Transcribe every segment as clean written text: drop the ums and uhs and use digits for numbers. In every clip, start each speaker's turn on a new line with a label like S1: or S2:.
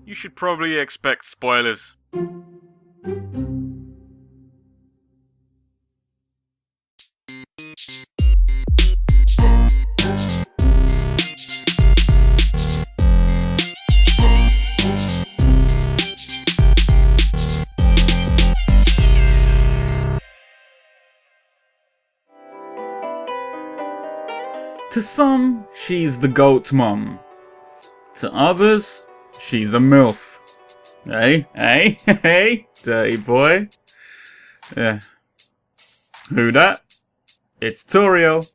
S1: you should probably expect spoilers. To some, she's the goat mum. To others, she's a MILF. Hey, dirty boy. Yeah. Who dat? It's Toriel.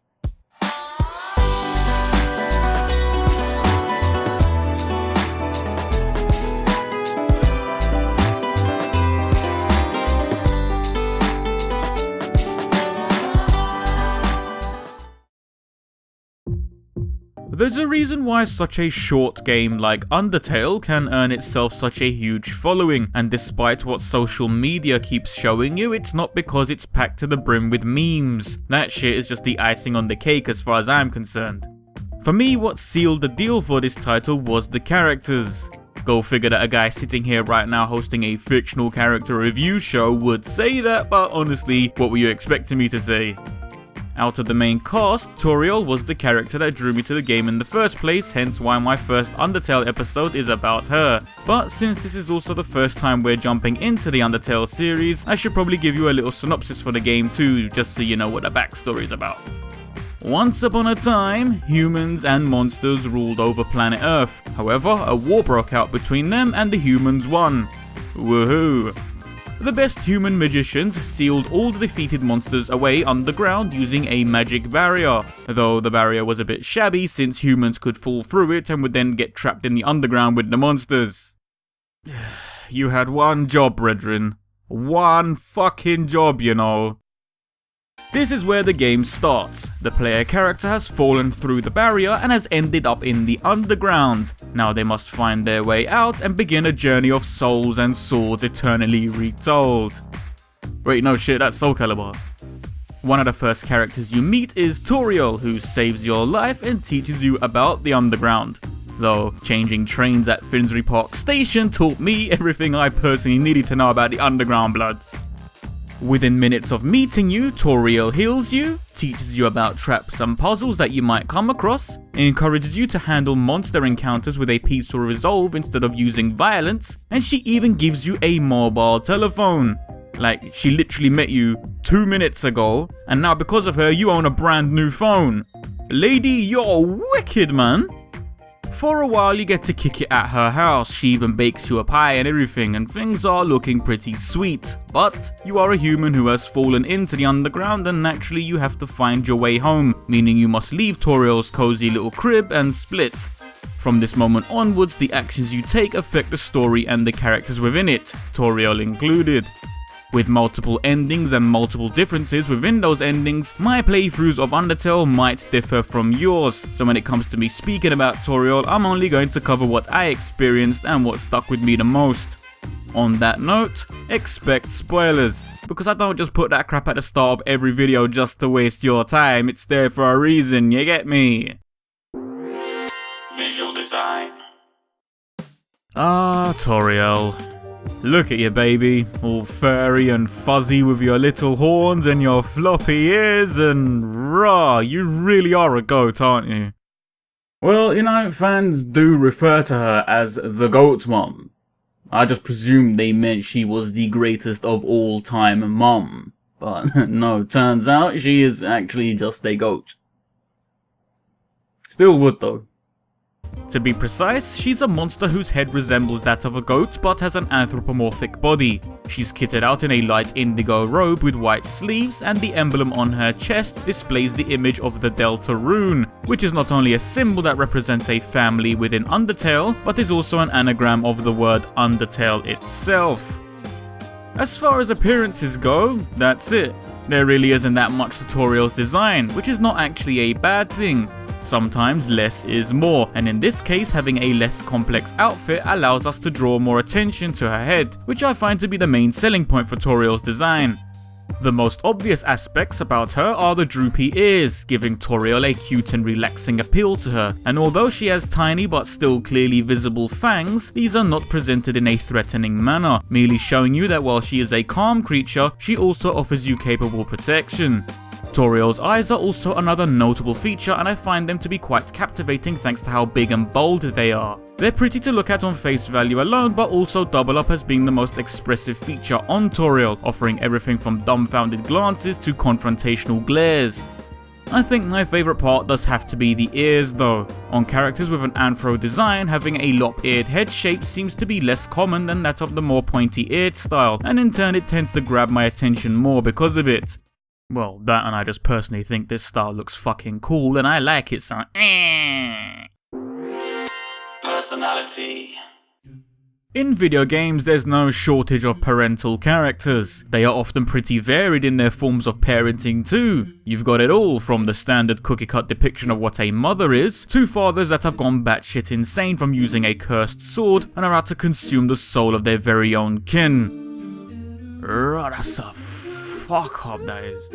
S1: There's a reason why such a short game like Undertale can earn itself such a huge following, and despite what social media keeps showing you, it's not because it's packed to the brim with memes. That shit is just the icing on the cake as far as I'm concerned. For me, what sealed the deal for this title was the characters. Go figure that a guy sitting here right now hosting a fictional character review show would say that, but honestly, what were you expecting me to say? Out of the main cast, Toriel was the character that drew me to the game in the first place, hence why my first Undertale episode is about her. But since this is also the first time we're jumping into the Undertale series, I should probably give you a little synopsis for the game too, just so you know what the backstory is about. Once upon a time, humans and monsters ruled over planet Earth. However, a war broke out between them and the humans won. Woohoo! The best human magicians sealed all the defeated monsters away underground using a magic barrier, though the barrier was a bit shabby since humans could fall through it and would then get trapped in the underground with the monsters. You had one job, brethren. One fucking job, you know. This is where the game starts. The player character has fallen through the barrier and has ended up in the underground. Now they must find their way out and begin a journey of souls and swords eternally retold. Wait, no shit, that's Soul Calibur. One of the first characters you meet is Toriel, who saves your life and teaches you about the underground. Though, changing trains at Finsbury Park Station taught me everything I personally needed to know about the underground blood. Within minutes of meeting you, Toriel heals you, teaches you about traps and puzzles that you might come across, encourages you to handle monster encounters with a peaceful resolve instead of using violence, and she even gives you a mobile telephone. Like, she literally met you 2 minutes ago, and now because of her you own a brand new phone. Lady, you're wicked, man. For a while you get to kick it at her house, she even bakes you a pie and everything, and things are looking pretty sweet. But you are a human who has fallen into the underground and naturally you have to find your way home, meaning you must leave Toriel's cozy little crib and split. From this moment onwards, the actions you take affect the story and the characters within it, Toriel included. With multiple endings and multiple differences within those endings, my playthroughs of Undertale might differ from yours, so when it comes to me speaking about Toriel, I'm only going to cover what I experienced and what stuck with me the most. On that note, expect spoilers, because I don't just put that crap at the start of every video just to waste your time, it's there for a reason, you get me? Visual design. Toriel. Look at you, baby, all furry and fuzzy with your little horns and your floppy ears, and rah, you really are a goat, aren't you? Well, you know, fans do refer to her as the goat mum. I just presumed they meant she was the greatest of all time mum. But no, turns out she is actually just a goat. Still would though. To be precise, she's a monster whose head resembles that of a goat but has an anthropomorphic body. She's kitted out in a light indigo robe with white sleeves, and the emblem on her chest displays the image of the Delta Rune, which is not only a symbol that represents a family within Undertale, but is also an anagram of the word Undertale itself. As far as appearances go, that's it. There really isn't that much to Toriel's design, which is not actually a bad thing. Sometimes less is more, and in this case having a less complex outfit allows us to draw more attention to her head, which I find to be the main selling point for Toriel's design. The most obvious aspects about her are the droopy ears, giving Toriel a cute and relaxing appeal to her, and although she has tiny but still clearly visible fangs, these are not presented in a threatening manner, merely showing you that while she is a calm creature, she also offers you capable protection. Toriel's eyes are also another notable feature, and I find them to be quite captivating thanks to how big and bold they are. They're pretty to look at on face value alone, but also double up as being the most expressive feature on Toriel, offering everything from dumbfounded glances to confrontational glares. I think my favourite part does have to be the ears though. On characters with an anthro design, having a lop-eared head shape seems to be less common than that of the more pointy-eared style, and in turn it tends to grab my attention more because of it. Well, that and I just personally think this style looks fucking cool and I like it, so Personality. In video games, there's no shortage of parental characters. They are often pretty varied in their forms of parenting too. You've got it all from the standard cookie-cut depiction of what a mother is, to fathers that have gone batshit insane from using a cursed sword and are out to consume the soul of their very own kin. That's a fuck up, that is.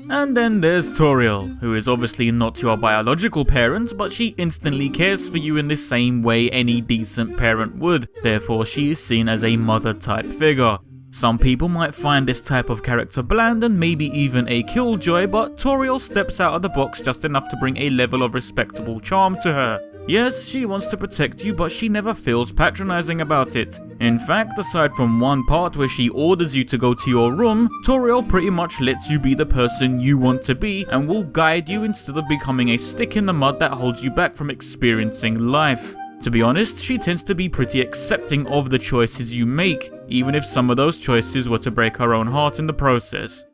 S1: And then there's Toriel, who is obviously not your biological parent, but she instantly cares for you in the same way any decent parent would, therefore she is seen as a mother type figure. Some people might find this type of character bland and maybe even a killjoy, but Toriel steps out of the box just enough to bring a level of respectable charm to her. Yes, she wants to protect you, but she never feels patronizing about it. In fact, aside from one part where she orders you to go to your room, Toriel pretty much lets you be the person you want to be and will guide you instead of becoming a stick in the mud that holds you back from experiencing life. To be honest, she tends to be pretty accepting of the choices you make, even if some of those choices were to break her own heart in the process.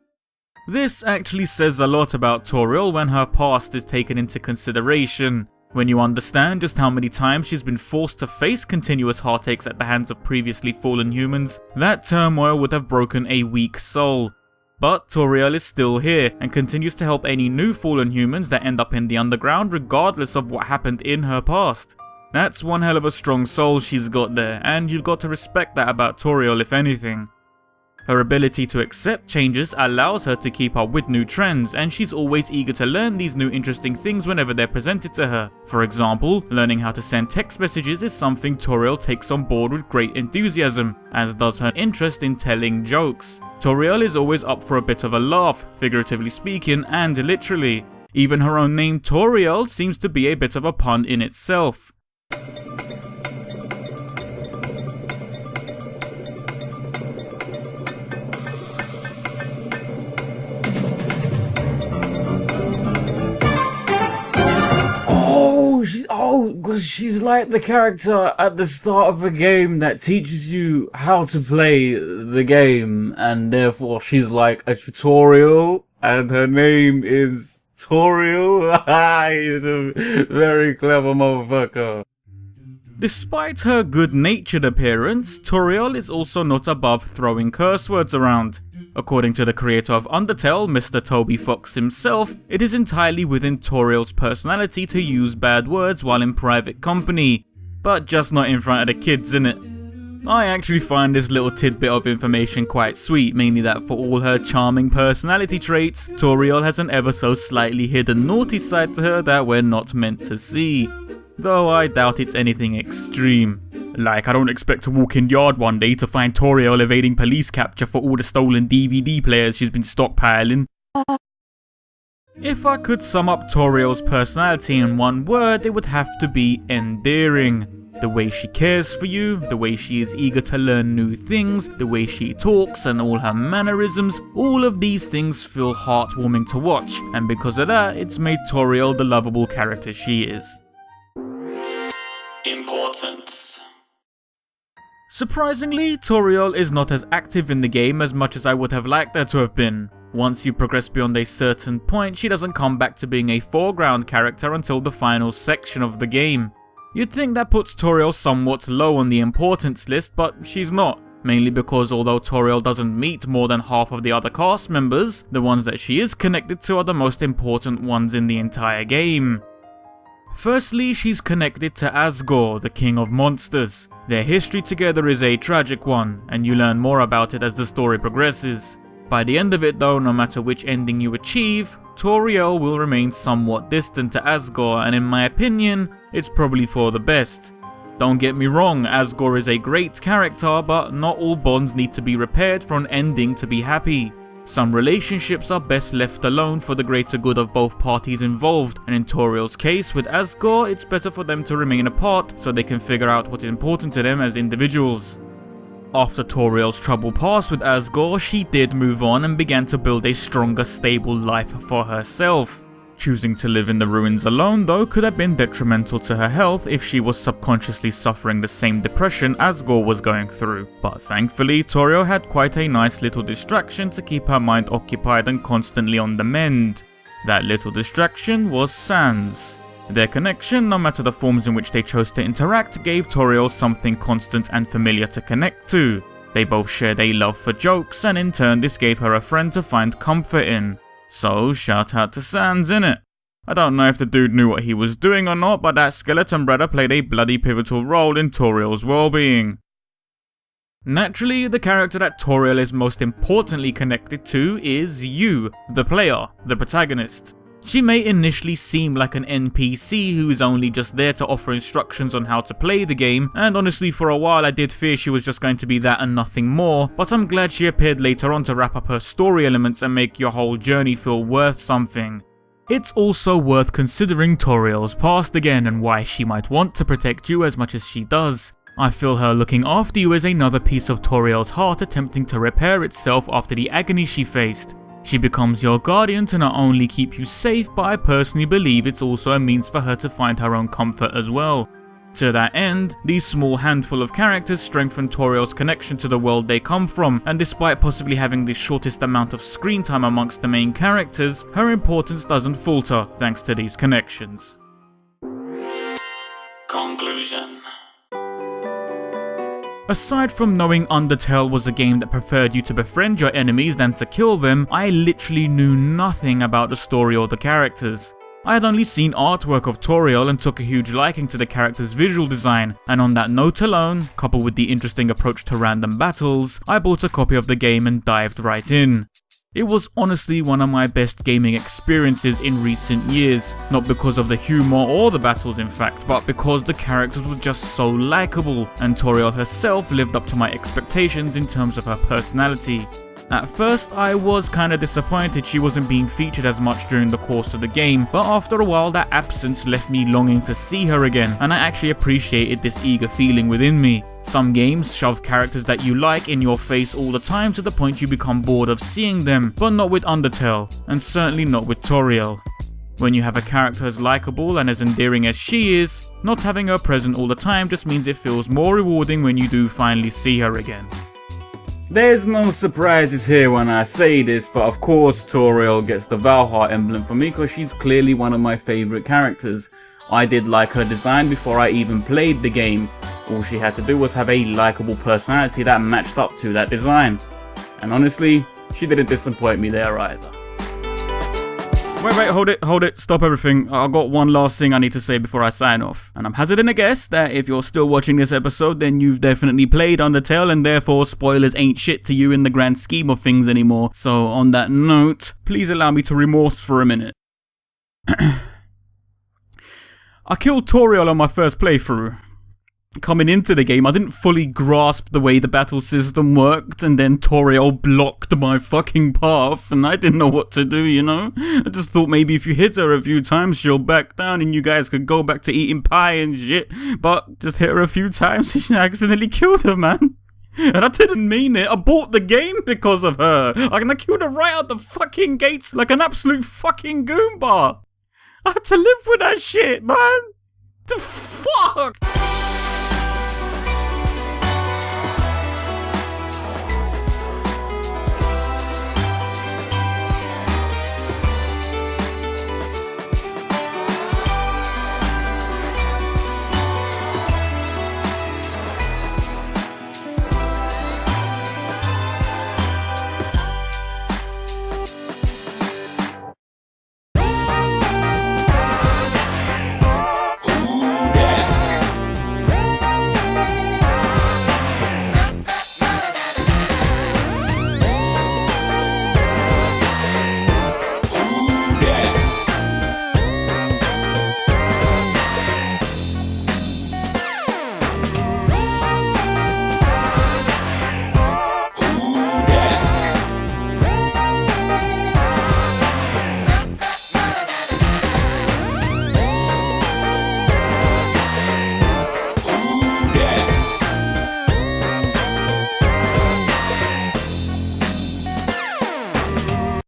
S1: This actually says a lot about Toriel when her past is taken into consideration. When you understand just how many times she's been forced to face continuous heartaches at the hands of previously fallen humans, that turmoil would have broken a weak soul. But Toriel is still here, and continues to help any new fallen humans that end up in the underground regardless of what happened in her past. That's one hell of a strong soul she's got there, and you've got to respect that about Toriel if anything. Her ability to accept changes allows her to keep up with new trends, and she's always eager to learn these new interesting things whenever they're presented to her. For example, learning how to send text messages is something Toriel takes on board with great enthusiasm, as does her interest in telling jokes. Toriel is always up for a bit of a laugh, figuratively speaking and literally. Even her own name Toriel seems to be a bit of a pun in itself.
S2: Because she's like the character at the start of a game that teaches you how to play the game, and therefore she's like a tutorial, and her name is Toriel. He's a very clever motherfucker.
S1: Despite her good-natured appearance, Toriel is also not above throwing curse words around. According to the creator of Undertale, Mr. Toby Fox himself, it is entirely within Toriel's personality to use bad words while in private company, but just not in front of the kids, innit? I actually find this little tidbit of information quite sweet, mainly that for all her charming personality traits, Toriel has an ever so slightly hidden naughty side to her that we're not meant to see. Though I doubt it's anything extreme. Like, I don't expect to walk in yard one day to find Toriel evading police capture for all the stolen DVD players she's been stockpiling. If I could sum up Toriel's personality in one word, it would have to be endearing. The way she cares for you, the way she is eager to learn new things, the way she talks and all her mannerisms, all of these things feel heartwarming to watch, and because of that, it's made Toriel the lovable character she is. Importance. Surprisingly, Toriel is not as active in the game as much as I would have liked her to have been. Once you progress beyond a certain point, she doesn't come back to being a foreground character until the final section of the game. You'd think that puts Toriel somewhat low on the importance list, but she's not. Mainly because although Toriel doesn't meet more than half of the other cast members, the ones that she is connected to are the most important ones in the entire game. Firstly, she's connected to Asgore, the king of monsters. Their history together is a tragic one, and you learn more about it as the story progresses. By the end of it though, no matter which ending you achieve, Toriel will remain somewhat distant to Asgore, and in my opinion, it's probably for the best. Don't get me wrong, Asgore is a great character, but not all bonds need to be repaired for an ending to be happy. Some relationships are best left alone for the greater good of both parties involved, and in Toriel's case with Asgore, it's better for them to remain apart so they can figure out what's important to them as individuals. After Toriel's trouble passed with Asgore, she did move on and began to build a stronger, stable life for herself. Choosing to live in the ruins alone though could have been detrimental to her health if she was subconsciously suffering the same depression Asgore was going through. But thankfully, Toriel had quite a nice little distraction to keep her mind occupied and constantly on the mend. That little distraction was Sans. Their connection, no matter the forms in which they chose to interact, gave Toriel something constant and familiar to connect to. They both shared a love for jokes, and in turn this gave her a friend to find comfort in. So shout out to Sans, innit? I don't know if the dude knew what he was doing or not, but that skeleton brother played a bloody pivotal role in Toriel's well-being. Naturally, the character that Toriel is most importantly connected to is you, the player, the protagonist. She may initially seem like an NPC who is only just there to offer instructions on how to play the game, and honestly for a while I did fear she was just going to be that and nothing more, but I'm glad she appeared later on to wrap up her story elements and make your whole journey feel worth something. It's also worth considering Toriel's past again and why she might want to protect you as much as she does. I feel her looking after you as another piece of Toriel's heart attempting to repair itself after the agony she faced. She becomes your guardian to not only keep you safe, but I personally believe it's also a means for her to find her own comfort as well. To that end, these small handful of characters strengthen Toriel's connection to the world they come from, and despite possibly having the shortest amount of screen time amongst the main characters, her importance doesn't falter thanks to these connections. Conclusion. Aside from knowing Undertale was a game that preferred you to befriend your enemies than to kill them, I literally knew nothing about the story or the characters. I had only seen artwork of Toriel and took a huge liking to the character's visual design, and on that note alone, coupled with the interesting approach to random battles, I bought a copy of the game and dived right in. It was honestly one of my best gaming experiences in recent years, not because of the humour or the battles in fact, but because the characters were just so likeable, and Toriel herself lived up to my expectations in terms of her personality. At first I was kinda disappointed she wasn't being featured as much during the course of the game, but after a while that absence left me longing to see her again, and I actually appreciated this eager feeling within me. Some games shove characters that you like in your face all the time to the point you become bored of seeing them, but not with Undertale, and certainly not with Toriel. When you have a character as likeable and as endearing as she is, not having her present all the time just means it feels more rewarding when you do finally see her again.
S2: There's no surprises here when I say this, but of course Toriel gets the Valhalla emblem for me because she's clearly one of my favourite characters. I did like her design before I even played the game. All she had to do was have a likeable personality that matched up to that design. And honestly, she didn't disappoint me there either.
S1: Wait, hold it, stop everything. I've got one last thing I need to say before I sign off. And I'm hazarding a guess that if you're still watching this episode, then you've definitely played Undertale and therefore spoilers ain't shit to you in the grand scheme of things anymore. So on that note, please allow me to remorse for a minute. I killed Toriel on my first playthrough. Coming into the game, I didn't fully grasp the way the battle system worked, and then Toriel blocked my fucking path, and I didn't know what to do, you know? I just thought maybe if you hit her a few times, she'll back down and you guys could go back to eating pie and shit, but just hit her a few times and she accidentally killed her, man. And I didn't mean it, I bought the game because of her. I killed her right out the fucking gates like an absolute fucking goomba. I had to live with that shit, man. The fuck?